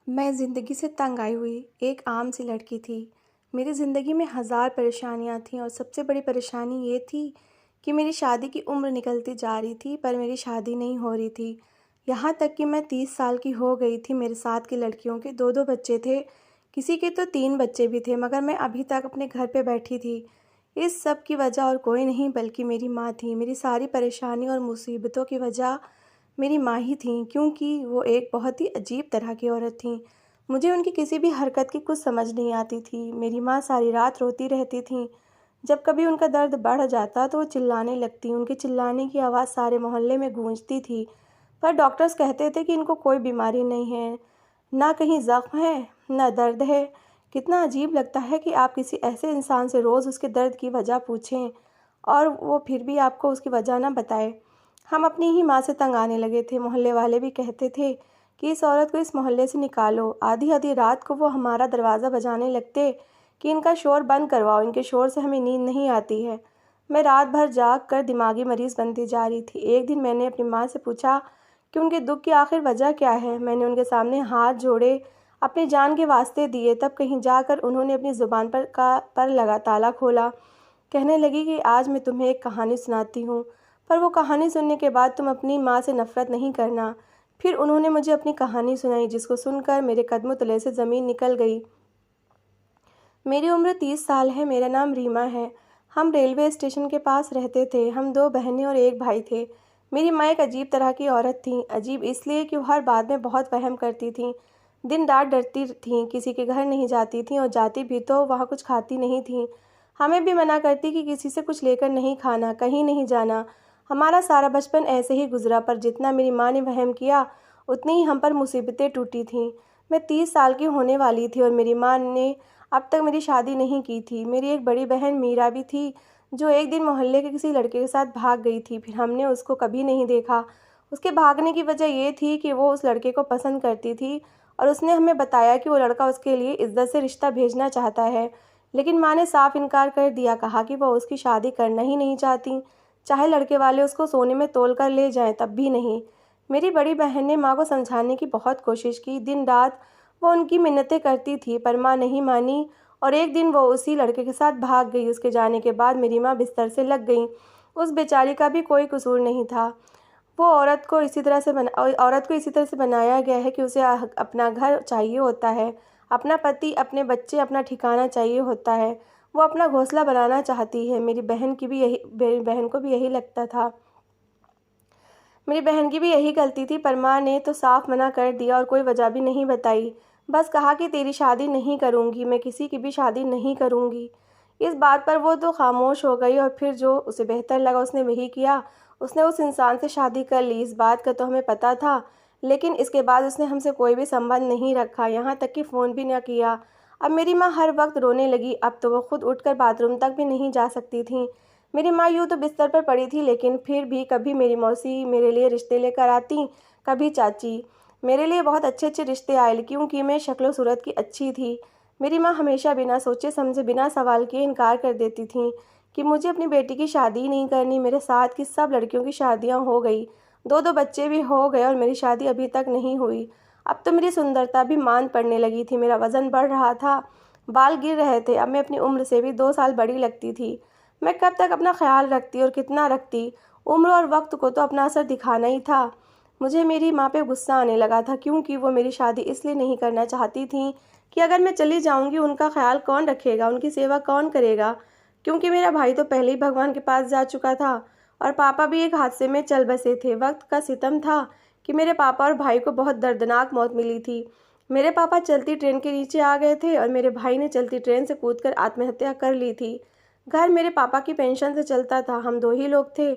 मैं ज़िंदगी से तंग आई हुई एक आम सी लड़की थी। मेरी ज़िंदगी में हज़ार परेशानियाँ थीं और सबसे बड़ी परेशानी ये थी कि मेरी शादी की उम्र निकलती जा रही थी पर मेरी शादी नहीं हो रही थी। यहाँ तक कि मैं 30 साल की हो गई थी। मेरे साथ की लड़कियों के 2-2 बच्चे थे, किसी के तो 3 बच्चे भी थे, मगर मैं अभी तक अपने घर पे बैठी थी। इस सब की वजह और कोई नहीं बल्कि मेरी माँ थी। मेरी सारी परेशानी और मुसीबतों की वजह मेरी माँ ही थीं, क्योंकि वो एक बहुत ही अजीब तरह की औरत थीं। मुझे उनकी किसी भी हरकत की कुछ समझ नहीं आती थी। मेरी माँ सारी रात रोती रहती थीं। जब कभी उनका दर्द बढ़ जाता तो वो चिल्लाने लगतीं। उनके चिल्लाने की आवाज़ सारे मोहल्ले में गूंजती थी। पर डॉक्टर्स कहते थे कि इनको कोई बीमारी नहीं है, ना कहीं ज़ख्म है, ना दर्द है। कितना अजीब लगता है कि आप किसी ऐसे इंसान से रोज़ उसके दर्द की वजह पूछें और वो फिर भी आपको उसकी वजह ना बताए। हम अपनी ही माँ से तंग आने लगे थे। मोहल्ले वाले भी कहते थे कि इस औरत को इस मोहल्ले से निकालो। आधी-आधी रात को वो हमारा दरवाज़ा बजाने लगते कि इनका शोर बंद करवाओ, इनके शोर से हमें नींद नहीं आती है। मैं रात भर जाग कर दिमागी मरीज़ बनती जा रही थी। एक दिन मैंने अपनी माँ से पूछा कि उनके दुःख की आखिर वजह क्या है। मैंने उनके सामने हाथ जोड़े, अपनी जान के वास्ते दिए, तब कहीं जाकर उन्होंने अपनी ज़ुबान पर लगा ताला खोला। कहने लगी कि आज मैं तुम्हें एक कहानी सुनाती हूँ, पर वो कहानी सुनने के बाद तुम अपनी माँ से नफ़रत नहीं करना। फिर उन्होंने मुझे अपनी कहानी सुनाई, जिसको सुनकर मेरे कदमों तले से ज़मीन निकल गई। मेरी उम्र 30 साल है, मेरा नाम रीमा है। हम रेलवे स्टेशन के पास रहते थे। हम 2 बहनें और 1 भाई थे। मेरी माँ एक अजीब तरह की औरत थीं। अजीब इसलिए कि वो हर बात में बहुत वहम करती थीं। दिन-रात डरती थीं, किसी के घर नहीं जाती थीं और जाती भी तो वहाँ कुछ खाती नहीं थीं। हमें भी मना करती कि किसी से कुछ लेकर नहीं खाना, कहीं नहीं जाना। हमारा सारा बचपन ऐसे ही गुज़रा, पर जितना मेरी माँ ने वहम किया, उतनी ही हम पर मुसीबतें टूटी थीं। मैं 30 साल की होने वाली थी और मेरी माँ ने अब तक मेरी शादी नहीं की थी। मेरी एक बड़ी बहन मीरा भी थी, जो एक दिन मोहल्ले के किसी लड़के के साथ भाग गई थी। फिर हमने उसको कभी नहीं देखा। उसके भागने की वजह ये थी कि वो उस लड़के को पसंद करती थी और उसने हमें बताया कि वो लड़का उसके लिए इज़्ज़त से रिश्ता भेजना चाहता है। लेकिन माँ ने साफ इनकार कर दिया, कहा कि वो उसकी शादी करना ही नहीं चाहती, चाहे लड़के वाले उसको सोने में तोल कर ले जाएं, तब भी नहीं। मेरी बड़ी बहन ने माँ को समझाने की बहुत कोशिश की। दिन रात वो उनकी मिन्नतें करती थी, पर माँ नहीं मानी और एक दिन वो उसी लड़के के साथ भाग गई। उसके जाने के बाद मेरी माँ बिस्तर से लग गई। उस बेचारी का भी कोई कसूर नहीं था। वो औरत को इसी तरह से बनाया गया है कि उसे अपना घर चाहिए होता है, अपना पति, अपने बच्चे, अपना ठिकाना चाहिए होता है। वो अपना घोंसला बनाना चाहती है। मेरी बहन को भी यही लगता था। मेरी बहन की भी यही गलती थी, पर माँ ने तो साफ मना कर दिया और कोई वजह भी नहीं बताई। बस कहा कि तेरी शादी नहीं करूँगी, मैं किसी की भी शादी नहीं करूँगी। इस बात पर वो तो खामोश हो गई और फिर जो उसे बेहतर लगा उसने वही किया। उसने उस इंसान से शादी कर ली। इस बात का तो हमें पता था, लेकिन इसके बाद उसने हमसे कोई भी संबंध नहीं रखा, यहाँ तक कि फ़ोन भी न किया। अब मेरी माँ हर वक्त रोने लगी। अब तो वो खुद उठकर बाथरूम तक भी नहीं जा सकती थी। मेरी माँ यूँ तो बिस्तर पर पड़ी थी, लेकिन फिर भी कभी मेरी मौसी मेरे लिए रिश्ते लेकर आती, कभी चाची। मेरे लिए बहुत अच्छे-अच्छे रिश्ते आए, क्योंकि मैं शक्ल-सूरत की अच्छी थी। मेरी माँ हमेशा बिना सोचे-समझे, बिना सवाल किए इनकार कर देती थीं कि मुझे अपनी बेटी की शादी ही नहीं करनी। मेरे साथ की सब लड़कियों की शादियाँ हो गई, 2-2 बच्चे भी हो गए और मेरी शादी अभी तक नहीं हुई। अब तो मेरी सुंदरता भी मांद पड़ने लगी थी, मेरा वज़न बढ़ रहा था, बाल गिर रहे थे। अब मैं अपनी उम्र से भी 2 साल बड़ी लगती थी। मैं कब तक अपना ख्याल रखती और कितना रखती? उम्र और वक्त को तो अपना असर दिखाना ही था। मुझे मेरी माँ पे गुस्सा आने लगा था, क्योंकि वो मेरी शादी इसलिए नहीं करना चाहती थीं कि अगर मैं चली जाऊंगी उनका ख्याल कौन रखेगा, उनकी सेवा कौन करेगा? क्योंकि मेरा भाई तो पहले ही भगवान के पास जा चुका था और पापा भी एक हादसे में चल बसे थे। वक्त का सितम था कि मेरे पापा और भाई को बहुत दर्दनाक मौत मिली थी। मेरे पापा चलती ट्रेन के नीचे आ गए थे और मेरे भाई ने चलती ट्रेन से कूदकर आत्महत्या कर ली थी। घर मेरे पापा की पेंशन से चलता था, हम 2 ही लोग थे।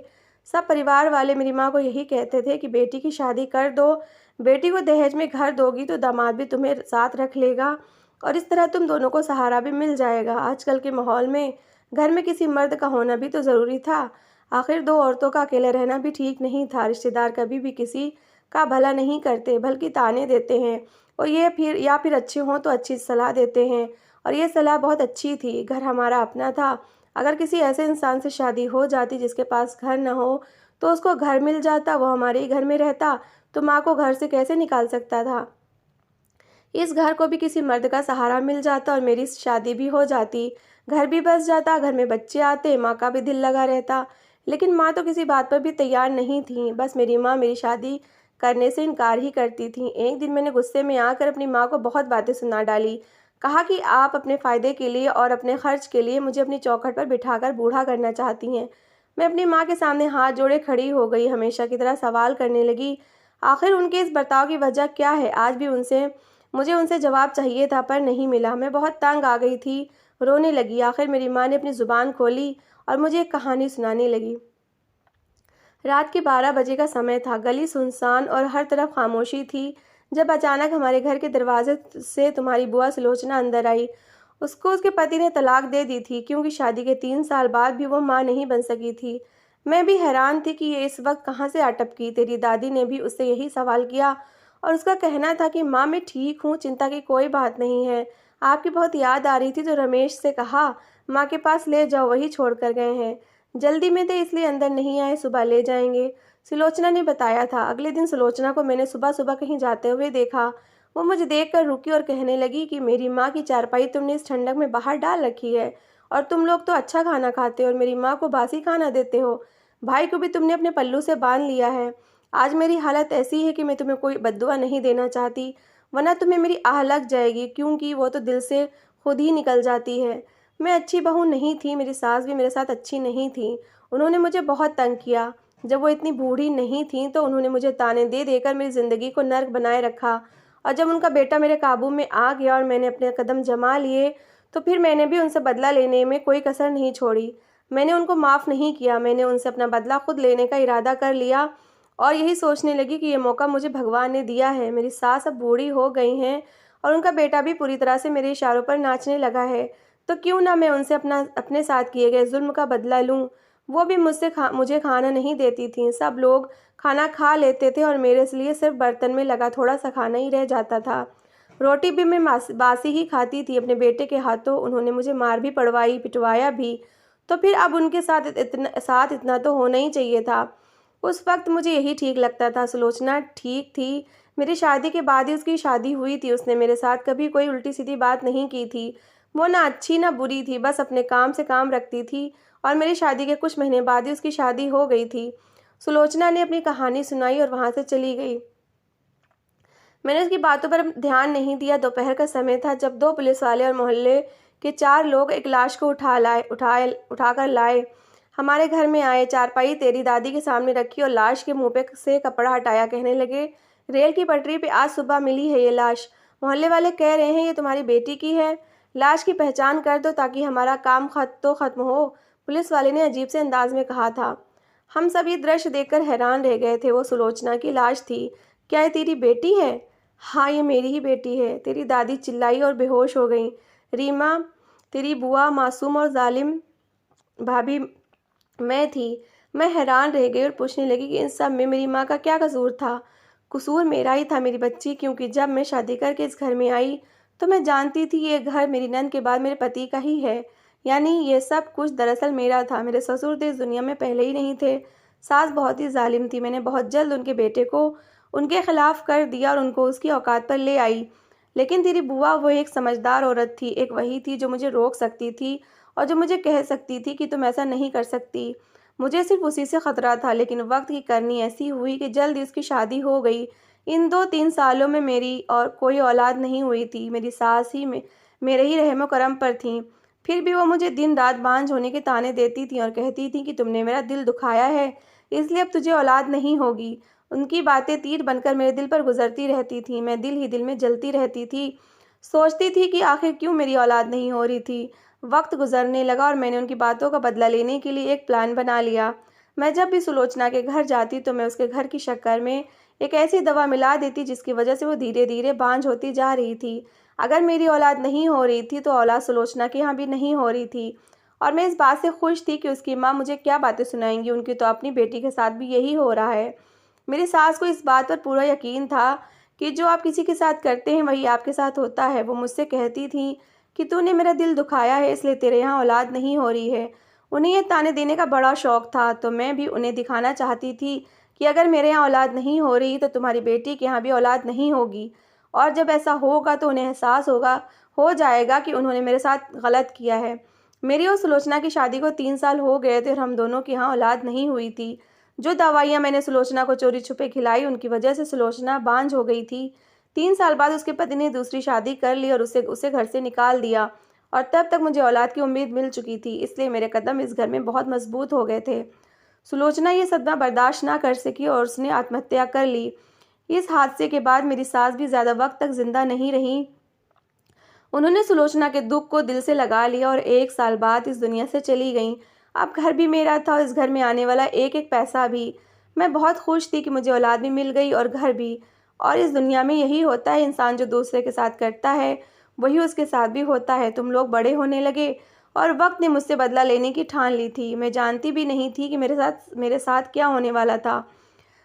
सब परिवार वाले मेरी माँ को यही कहते थे कि बेटी की शादी कर दो, बेटी को दहेज में घर दोगी तो दामाद भी तुम्हें साथ रख लेगा और इस तरह तुम दोनों को सहारा भी मिल जाएगा। आजकल के माहौल में घर में किसी मर्द का होना भी तो ज़रूरी था। आखिर 2 औरतों का अकेले रहना भी ठीक नहीं था। रिश्तेदार कभी भी किसी का भला नहीं करते, बल्कि ताने देते हैं और फिर अच्छे हों तो अच्छी सलाह देते हैं। और ये सलाह बहुत अच्छी थी। घर हमारा अपना था। अगर किसी ऐसे इंसान से शादी हो जाती जिसके पास घर न हो, तो उसको घर मिल जाता, वो हमारे ही घर में रहता, तो माँ को घर से कैसे निकाल सकता था? इस घर को भी किसी मर्द का सहारा मिल जाता और मेरी शादी भी हो जाती, घर भी बस जाता, घर में बच्चे आते, माँ का भी दिल लगा रहता। लेकिन माँ तो किसी बात पर भी तैयार नहीं थी, बस मेरी माँ मेरी शादी करने से इनकार ही करती थी। एक दिन मैंने गुस्से में आकर अपनी माँ को बहुत बातें सुना डाली। कहा कि आप अपने फ़ायदे के लिए और अपने खर्च के लिए मुझे अपनी चौखट पर बिठाकर बूढ़ा करना चाहती हैं। मैं अपनी माँ के सामने हाथ जोड़े खड़ी हो गई, हमेशा की तरह सवाल करने लगी, आखिर उनके इस बर्ताव की वजह क्या है? आज भी मुझे उनसे जवाब चाहिए था, पर नहीं मिला। मैं बहुत तंग आ गई थी, रोने लगी। आखिर मेरी माँ ने अपनी ज़ुबान खोली और मुझे एक कहानी सुनाने लगी। रात के 12 बजे का समय था, गली सुनसान और हर तरफ खामोशी थी, जब अचानक हमारे घर के दरवाजे से तुम्हारी बुआ सुलोचना अंदर आई। उसको उसके पति ने तलाक दे दी थी, क्योंकि शादी के 3 साल बाद भी वो माँ नहीं बन सकी थी। मैं भी हैरान थी कि ये इस वक्त कहाँ से आ टपकी। तेरी दादी ने भी उससे यही सवाल किया और उसका कहना था कि माँ मैं ठीक हूँ, चिंता की कोई बात नहीं है। आपकी बहुत याद आ रही थी तो रमेश से कहा माँ के पास ले जाओ, वही छोड़ कर गए हैं। जल्दी में थे इसलिए अंदर नहीं आए, सुबह ले जाएंगे, सुलोचना ने बताया था। अगले दिन सुलोचना को मैंने सुबह सुबह कहीं जाते हुए देखा। वो मुझे देखकर रुकी और कहने लगी कि मेरी माँ की चारपाई तुमने इस ठंडक में बाहर डाल रखी है, और तुम लोग तो अच्छा खाना खाते हो और मेरी माँ को बासी खाना देते हो। भाई को भी तुमने अपने पल्लू से बांध लिया है। आज मेरी हालत ऐसी है कि मैं तुम्हें कोई बद्दुआ नहीं देना चाहती, वरना तुम्हें मेरी आह लग जाएगी, क्योंकि वो तो दिल से खुद ही निकल जाती है। मैं अच्छी बहू नहीं थी, मेरी सास भी मेरे साथ अच्छी नहीं थी। उन्होंने मुझे बहुत तंग किया। जब वो इतनी बूढ़ी नहीं थी तो उन्होंने मुझे ताने दे देकर मेरी ज़िंदगी को नर्क बनाए रखा, और जब उनका बेटा मेरे काबू में आ गया और मैंने अपने कदम जमा लिए, तो फिर मैंने भी उनसे बदला लेने में कोई कसर नहीं छोड़ी। मैंने उनको माफ़ नहीं किया, मैंने उनसे अपना बदला खुद लेने का इरादा कर लिया और यही सोचने लगी कि ये मौका मुझे भगवान ने दिया है। मेरी सास अब बूढ़ी हो गई हैं और उनका बेटा भी पूरी तरह से मेरे इशारों पर नाचने लगा है, तो क्यों ना मैं उनसे अपने साथ किए गए जुल्म का बदला लूं। वो भी मुझे खाना नहीं देती थीं। सब लोग खाना खा लेते थे और मेरे लिए सिर्फ बर्तन में लगा थोड़ा सा खाना ही रह जाता था। रोटी भी मैं बासी ही खाती थी। अपने बेटे के हाथों उन्होंने मुझे मार भी पड़वाई, पिटवाया भी, तो फिर अब उनके साथ इतना तो होना ही चाहिए था। उस वक्त मुझे यही ठीक लगता था। सुलोचना ठीक थी, मेरी शादी के बाद ही उसकी शादी हुई थी। उसने मेरे साथ कभी कोई उल्टी सीधी बात नहीं की थी। वो ना अच्छी ना बुरी थी, बस अपने काम से काम रखती थी, और मेरी शादी के कुछ महीने बाद ही उसकी शादी हो गई थी। सुलोचना ने अपनी कहानी सुनाई और वहाँ से चली गई। मैंने उसकी बातों पर ध्यान नहीं दिया। दोपहर का समय था जब 2 पुलिस वाले और मोहल्ले के 4 लोग एक लाश को उठाकर लाए। हमारे घर में आए, चारपाई तेरी दादी के सामने रखी और लाश के मुंह पे से कपड़ा हटाया। कहने लगे, रेल की पटरी पे आज सुबह मिली है ये लाश। मोहल्ले वाले कह रहे हैं ये तुम्हारी बेटी की है। लाश की पहचान कर दो ताकि हमारा काम खत्म हो, पुलिस वाले ने अजीब से अंदाज में कहा था। हम सब ये दृश्य देखकर हैरान रह गए थे। वो सुलोचना की लाश थी। क्या ये तेरी बेटी है? हाँ, ये मेरी ही बेटी है। तेरी दादी चिल्लाई और बेहोश हो गई। रीमा, तेरी बुआ, मासूम और जालिम भाभी मैं थी। मैं हैरान रह गई और पूछने लगी कि इन सब में मेरी माँ का क्या कसूर था। कसूर मेरा ही था मेरी बच्ची, क्योंकि जब मैं शादी करके इस घर में आई तो मैं जानती थी ये घर मेरी नंद के बाद मेरे पति का ही है। यानी ये सब कुछ दरअसल मेरा था। मेरे ससुर तो इस दुनिया में पहले ही नहीं थे। सास बहुत ही जालिम थी। मैंने बहुत जल्द उनके बेटे को उनके खिलाफ कर दिया और उनको उसकी औकात पर ले आई। लेकिन तेरी बुआ वो एक समझदार औरत थी, एक वही थी जो मुझे रोक सकती थी और जो मुझे कह सकती थी कि तुम ऐसा नहीं कर सकती। मुझे सिर्फ उसी से खतरा था, लेकिन वक्त की करनी ऐसी हुई कि जल्द ही उसकी शादी हो गई। इन 2-3 सालों में मेरी और कोई औलाद नहीं हुई थी। मेरी सास ही मेरे ही रहमो करम पर थी। फिर भी वो मुझे दिन रात बांझ होने के ताने देती थी और कहती थी कि तुमने मेरा दिल दुखाया है, इसलिए अब तुझे औलाद नहीं होगी। उनकी बातें तीर बनकर मेरे दिल पर गुजरती रहती थीं। मैं दिल ही दिल में जलती रहती थी। सोचती थी कि आखिर क्यों मेरी औलाद नहीं हो रही थी। वक्त गुजरने लगा और मैंने उनकी बातों का बदला लेने के लिए एक प्लान बना लिया। मैं जब भी सुलोचना के घर जाती तो मैं उसके घर की शक्कर में एक ऐसी दवा मिला देती जिसकी वजह से वो धीरे धीरे बांझ होती जा रही थी। अगर मेरी औलाद नहीं हो रही थी तो औलाद सुलोचना के यहाँ भी नहीं हो रही थी, और मैं इस बात से खुश थी कि उसकी माँ मुझे क्या बातें सुनाएंगी, उनकी तो अपनी बेटी के साथ भी यही हो रहा है। मेरी सास को इस बात पर पूरा यकीन था कि जो आप किसी के साथ करते हैं वही आपके साथ होता है। वो मुझसे कहती थी कि तूने मेरा दिल दुखाया है, इसलिए तेरे यहाँ औलाद नहीं हो रही है। उन्हें ये ताने देने का बड़ा शौक था, तो मैं भी उन्हें दिखाना चाहती थी कि अगर मेरे यहाँ औलाद नहीं हो रही तो तुम्हारी बेटी के यहाँ भी औलाद नहीं होगी। और जब ऐसा होगा तो उन्हें एहसास हो जाएगा कि उन्होंने मेरे साथ गलत किया है। मेरी और सुलोचना की शादी को 3 साल हो गए थे और हम दोनों के यहाँ औलाद नहीं हुई थी। जो दवाइयाँ मैंने सुलोचना को चोरी छुपे खिलाई, उनकी वजह से सुलोचना बांझ हो गई थी। 3 साल बाद उसके पति ने दूसरी शादी कर ली और उसे उसे घर से निकाल दिया, और तब तक मुझे औलाद की उम्मीद मिल चुकी थी, इसलिए मेरे कदम इस घर में बहुत मजबूत हो गए थे। सुलोचना ये सदमा बर्दाश्त ना कर सकी और उसने आत्महत्या कर ली। इस हादसे के बाद मेरी सास भी ज़्यादा वक्त तक जिंदा नहीं रही। उन्होंने सुलोचना के दुख को दिल से लगा लिया और 1 साल बाद इस दुनिया से चली गईं। अब घर भी मेरा था और इस घर में आने वाला एक एक पैसा भी। मैं बहुत खुश थी कि मुझे औलाद भी मिल गई और घर भी। और इस दुनिया में यही होता है, इंसान जो दूसरे के साथ करता है वही उसके साथ भी होता है। तुम लोग बड़े होने लगे और वक्त ने मुझसे बदला लेने की ठान ली थी। मैं जानती भी नहीं थी कि मेरे साथ क्या होने वाला था।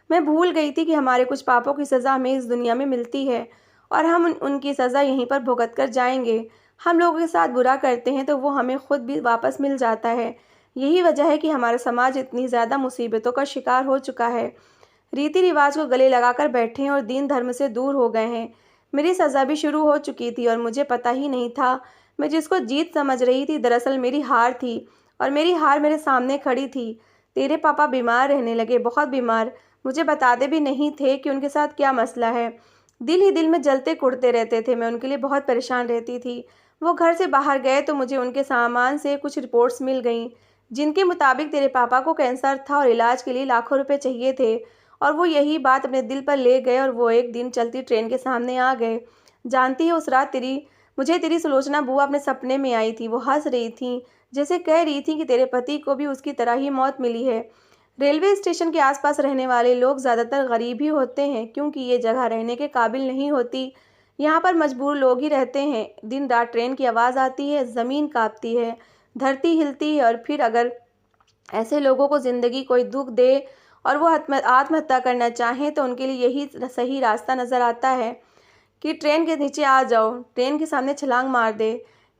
मैं भूल गई थी कि हमारे कुछ पापों की सज़ा हमें इस दुनिया में मिलती है और हम उनकी सज़ा यहीं पर भुगत कर जाएंगे। हम लोगों के साथ बुरा करते हैं तो वो हमें खुद भी वापस मिल जाता है। यही वजह है कि हमारा समाज इतनी ज़्यादा मुसीबतों का शिकार हो चुका है। रीति रिवाज को गले लगाकर बैठे हैं और दीन धर्म से दूर हो गए हैं। मेरी सज़ा भी शुरू हो चुकी थी और मुझे पता ही नहीं था। मैं जिसको जीत समझ रही थी दरअसल मेरी हार थी, और मेरी हार मेरे सामने खड़ी थी। तेरे पापा बीमार रहने लगे, बहुत बीमार। मुझे बताते भी नहीं थे कि उनके साथ क्या मसला है। दिल ही दिल में जलते कुढ़ते रहते थे। मैं उनके लिए बहुत परेशान रहती थी। वो घर से बाहर गए तो मुझे उनके सामान से कुछ रिपोर्ट्स मिल गईं, जिनके मुताबिक तेरे पापा को कैंसर था और इलाज के लिए लाखों रुपए चाहिए थे। और वो यही बात अपने दिल पर ले गए और वो एक दिन चलती ट्रेन के सामने आ गए। जानती है, उस रात मुझे तेरी सुलोचना बुआ अपने सपने में आई थी। वो हंस रही थी, जैसे कह रही थी कि तेरे पति को भी उसकी तरह ही मौत मिली है। रेलवे स्टेशन के आसपास रहने वाले लोग ज़्यादातर गरीब ही होते हैं, क्योंकि ये जगह रहने के काबिल नहीं होती। यहाँ पर मजबूर लोग ही रहते हैं। दिन रात ट्रेन की आवाज़ आती है, ज़मीन कांपती है, धरती हिलती है, और फिर अगर ऐसे लोगों को ज़िंदगी कोई दुख दे और वो आत्महत्या करना चाहें तो उनके लिए यही सही रास्ता नज़र आता है कि ट्रेन के नीचे आ जाओ, ट्रेन के सामने छलांग मार दे।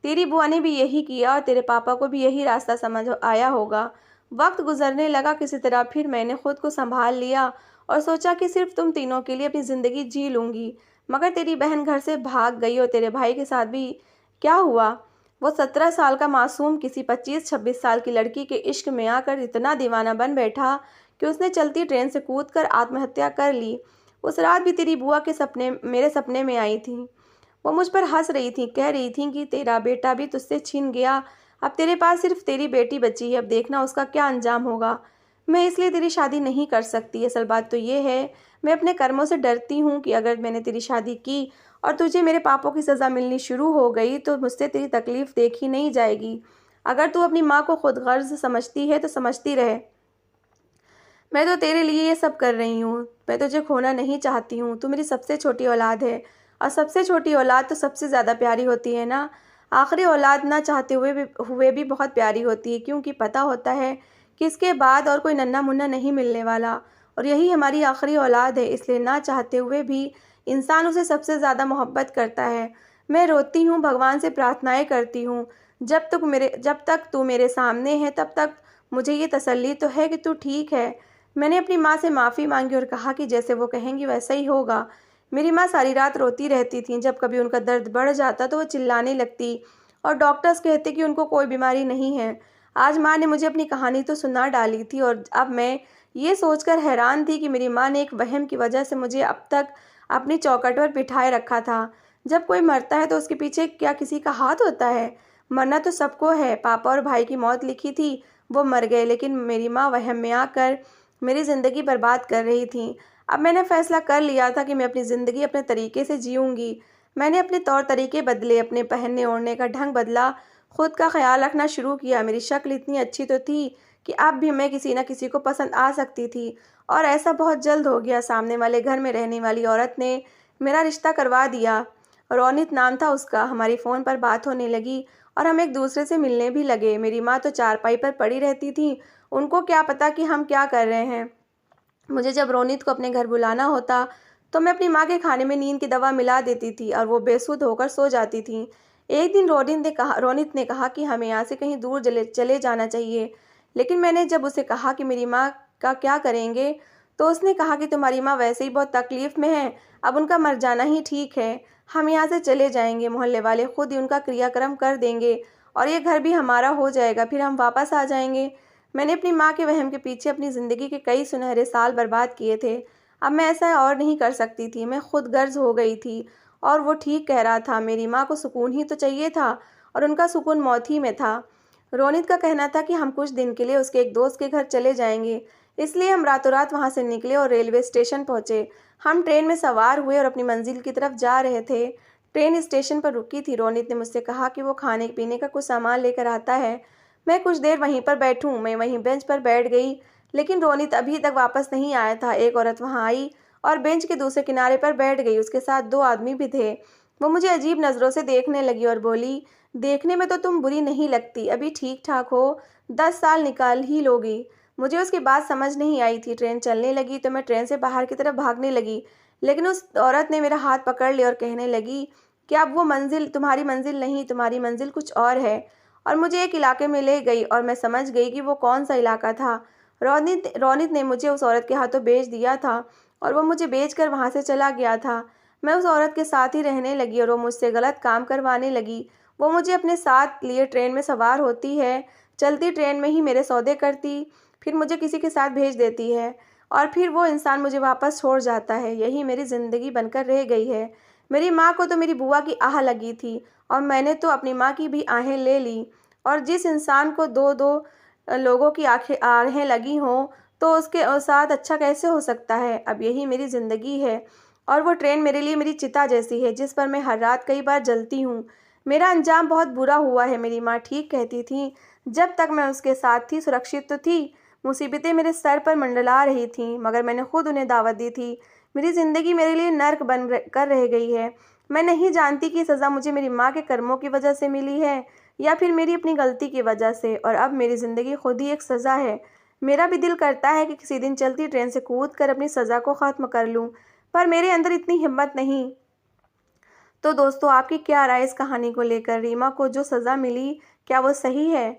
तेरी बुआ ने भी यही किया और तेरे पापा को भी यही रास्ता समझ आया होगा। वक्त गुजरने लगा, किसी तरह फिर मैंने खुद को संभाल लिया और सोचा कि सिर्फ तुम तीनों के लिए अपनी ज़िंदगी जी लूँगी। मगर तेरी बहन घर से भाग गई और तेरे भाई के साथ भी क्या हुआ? वो 17 साल का मासूम किसी 25-26 साल की लड़की के इश्क में आकर इतना दीवाना बन बैठा कि उसने चलती ट्रेन से कूदकर आत्महत्या कर ली। उस रात भी तेरी बुआ के सपने मेरे सपने में आई थी। वो मुझ पर हंस रही थी, कह रही थी कि तेरा बेटा भी तुझसे छिन गया, अब तेरे पास सिर्फ तेरी बेटी बची है, अब देखना उसका क्या अंजाम होगा। मैं इसलिए तेरी शादी नहीं कर सकती। असल बात तो ये है, मैं अपने कर्मों से डरती हूँ कि अगर मैंने तेरी शादी की और तुझे मेरे पापों की सज़ा मिलनी शुरू हो गई तो मुझसे तेरी तकलीफ़ देखी नहीं जाएगी। अगर तू अपनी माँ को खुद गर्ज समझती है तो समझती रहे। मैं तो तेरे लिए ये सब कर रही हूँ। मैं तुझे खोना नहीं चाहती हूँ। तू मेरी सबसे छोटी औलाद है और सबसे छोटी औलाद तो सबसे ज़्यादा प्यारी होती है ना। आखिरी औलाद ना चाहते हुए भी बहुत प्यारी होती है, क्योंकि पता होता है कि इसके बाद और कोई नन्हा मुन्ना नहीं मिलने वाला और यही हमारी आखिरी औलाद है। इसलिए ना चाहते हुए भी इंसान उसे सबसे ज़्यादा मोहब्बत करता है। मैं रोती हूँ, भगवान से प्रार्थनाएं करती हूँ। जब तक तू मेरे सामने है तब तक मुझे ये तसल्ली तो है कि तू ठीक है। मैंने अपनी माँ से माफ़ी मांगी और कहा कि जैसे वो कहेंगी वैसा ही होगा। मेरी माँ सारी रात रोती रहती थी। जब कभी उनका दर्द बढ़ जाता तो वो चिल्लाने लगती और डॉक्टर्स कहते कि उनको कोई बीमारी नहीं है। आज माँ ने मुझे अपनी कहानी तो सुना डाली थी और अब मैं ये सोचकर हैरान थी कि मेरी माँ ने एक वहम की वजह से मुझे अब तक अपनी चौखट पर बिठाए रखा था। जब कोई मरता है तो उसके पीछे क्या किसी का हाथ होता है? मरना तो सबको है। पापा और भाई की मौत लिखी थी, वो मर गए, लेकिन मेरी माँ वहम में आकर मेरी ज़िंदगी बर्बाद कर रही थी। अब मैंने फ़ैसला कर लिया था कि मैं अपनी ज़िंदगी अपने तरीके से जीऊँगी। मैंने अपने तौर तरीके बदले, अपने पहनने ओढ़ने का ढंग बदला, खुद का ख्याल रखना शुरू किया। मेरी शक्ल इतनी अच्छी तो थी कि अब भी मैं किसी न किसी को पसंद आ सकती थी, और ऐसा बहुत जल्द हो गया। सामने वाले घर में रहने वाली औरत ने मेरा रिश्ता करवा दिया। रोनित नाम था उसका। हमारी फ़ोन पर बात होने लगी और हम एक दूसरे से मिलने भी लगे। मेरी माँ तो चारपाई पर पड़ी रहती थी, उनको क्या पता कि हम क्या कर रहे हैं। मुझे जब रोनित को अपने घर बुलाना होता तो मैं अपनी माँ के खाने में नींद की दवा मिला देती थी और वो बेसुध होकर सो जाती थी। एक दिन रोनित ने कहा कि हमें यहाँ से कहीं दूर चले जाना चाहिए, लेकिन मैंने जब उसे कहा कि मेरी माँ का क्या करेंगे तो उसने कहा कि तुम्हारी माँ वैसे ही बहुत तकलीफ़ में है, अब उनका मर जाना ही ठीक है। हम यहाँ से चले जाएंगे, मोहल्ले वाले खुद ही उनका क्रियाक्रम कर देंगे और ये घर भी हमारा हो जाएगा, फिर हम वापस आ जाएंगे। मैंने अपनी माँ के वहम के पीछे अपनी ज़िंदगी के कई सुनहरे साल बर्बाद किए थे। अब मैं ऐसा और नहीं कर सकती थी। मैं खुद गर्ज हो गई थी और वो ठीक कह रहा था। मेरी माँ को सुकून ही तो चाहिए था और उनका सुकून मौत ही में था। रोनित का कहना था कि हम कुछ दिन के लिए उसके एक दोस्त के घर चले जाएंगे, इसलिए हम रातों रात वहाँ से निकले और रेलवे स्टेशन पहुँचे। हम ट्रेन में सवार हुए और अपनी मंजिल की तरफ जा रहे थे। ट्रेन स्टेशन पर रुकी थी। रोनित ने मुझसे कहा कि वो खाने पीने का कुछ सामान लेकर आता है, मैं कुछ देर वहीं पर बैठूं। मैं वहीं बेंच पर बैठ गई, लेकिन रोनित अभी तक वापस नहीं आया था। एक औरत वहां आई और बेंच के दूसरे किनारे पर बैठ गई। उसके साथ 2 आदमी भी थे। वो मुझे अजीब नज़रों से देखने लगी और बोली, देखने में तो तुम बुरी नहीं लगती, अभी ठीक ठाक हो, 10 साल निकाल ही लोगी। मुझे उसकी बात समझ नहीं आई थी। ट्रेन चलने लगी तो मैं ट्रेन से बाहर की तरफ भागने लगी, लेकिन उस औरत ने मेरा हाथ पकड़ लिया और कहने लगी कि अब वो मंजिल तुम्हारी मंजिल नहीं, तुम्हारी मंजिल कुछ और है। और मुझे एक इलाके में ले गई और मैं समझ गई कि वो कौन सा इलाका था। रोनित ने मुझे उस औरत के हाथों बेच दिया था और वो मुझे बेचकर वहाँ से चला गया था। मैं उस औरत के साथ ही रहने लगी और वो मुझसे गलत काम करवाने लगी। वो मुझे अपने साथ लिए ट्रेन में सवार होती है, चलती ट्रेन में ही मेरे सौदे करती, फिर मुझे किसी के साथ भेज देती है और फिर वो इंसान मुझे वापस छोड़ जाता है। यही मेरी ज़िंदगी बनकर रह गई है। मेरी माँ को तो मेरी बुआ की आह लगी थी और मैंने तो अपनी माँ की भी आहें ले ली। और जिस इंसान को दो दो लोगों की आहें लगी हों, तो उसके साथ अच्छा कैसे हो सकता है। अब यही मेरी ज़िंदगी है और वो ट्रेन मेरे लिए मेरी चिता जैसी है, जिस पर मैं हर रात कई बार जलती हूँ। मेरा अंजाम बहुत बुरा हुआ है। मेरी माँ ठीक कहती थी, जब तक मैं उसके साथ थी सुरक्षित तो थी। मुसीबतें मेरे सर पर मंडला रही थीं, मगर मैंने खुद उन्हें दावत दी थी। मेरी ज़िंदगी मेरे लिए नर्क कर रह गई है। मैं नहीं जानती कि सज़ा मुझे मेरी माँ के कर्मों की वजह से मिली है या फिर मेरी अपनी गलती की वजह से, और अब मेरी ज़िंदगी खुद ही एक सज़ा है। मेरा भी दिल करता है कि किसी दिन चलती ट्रेन से कूद कर अपनी सज़ा को ख़त्म कर लूँ, पर मेरे अंदर इतनी हिम्मत नहीं। तो दोस्तों, आपकी क्या राय इस कहानी को लेकर? रीमा को जो सज़ा मिली, क्या वो सही है?